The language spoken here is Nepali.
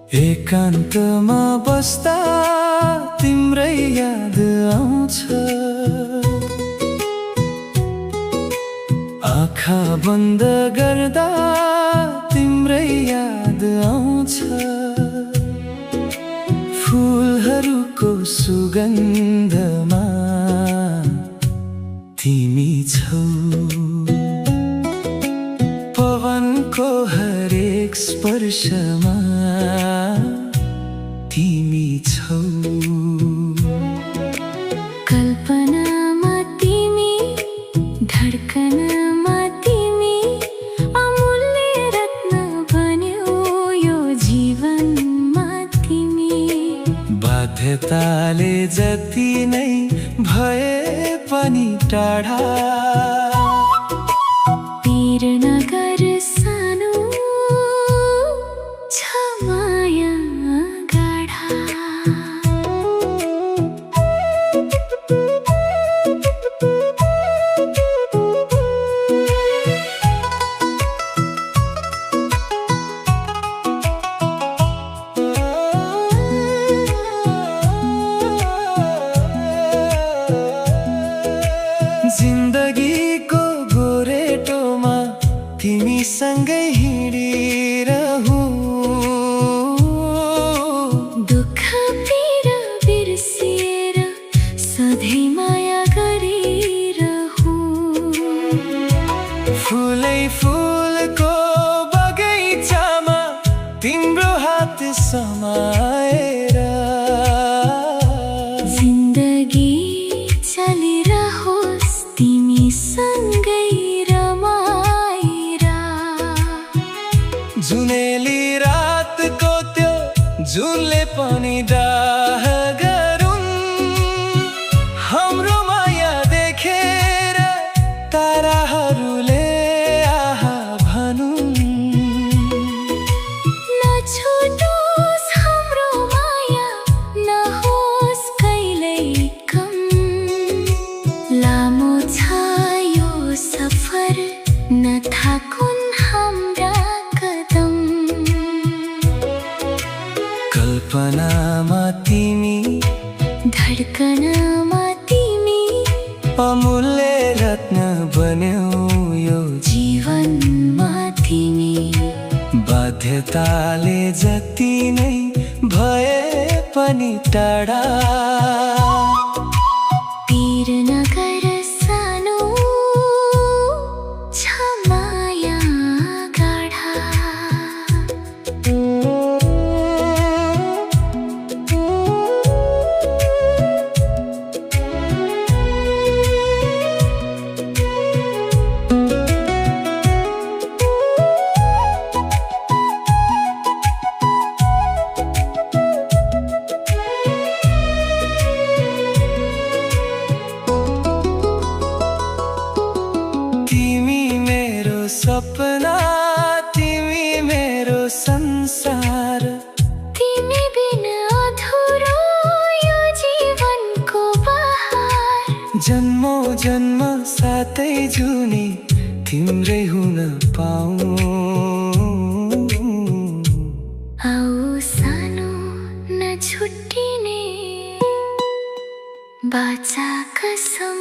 एकान्तमा बस्दा तिम्रै याद आउँछ, आँखा बन्द गर्दा तिम्रै याद आउँछ। फुलहरूको सुगन्धमा तिमी छौ, पवनको हरेक स्पर्शमा तिमी छौ। कल्पनामा तिमी, धड्कनमा तिमी, अमूल्य रत्न बन्यौ यो जीवनमा तिमी। बाध्यताले जति नै भए पनि टाढा, पीर नगर सानो छ माया गाढा। जिन्दगीको गोरेटोमा तिमी सँगै हिँडिरहु, दुःख पीडा बिर्सिएर सधैँ माया गरिरहु। फुलै फुलको बगैँचामा तिम्रो हात समाएर, जिन्दगी चलिरहोस् तिमी सँगै रमाएर। जुनेली रातको त्यो जुनले पनि डाह गरून्, हाम्रो माया देखेर ताराहरूले आहा भनुन्। नछुटोस् हाम्रो माया, नहोस् कहिल्यै कम, लामो छ यो सफर, नथाकुन् हाम्रा कदम। कल्पनामा तिमी, धड्कनमा तिमी, अमूल्य रत्न बन्यौ यो जीवनमा तिमी। बाध्यताले जति नै भए पनि टाढा, पीर नगर सानो छ माया गाढा। तिमी मेरो सपना, तिमी मेरो संसार, तिमी बिन अधुरो यो जीवनको बहार। जन्मौ जन्म साथै जुनी तिम्रै हुन पाऊँ। आऊ सानो नछुट्टिने बाचा कसम।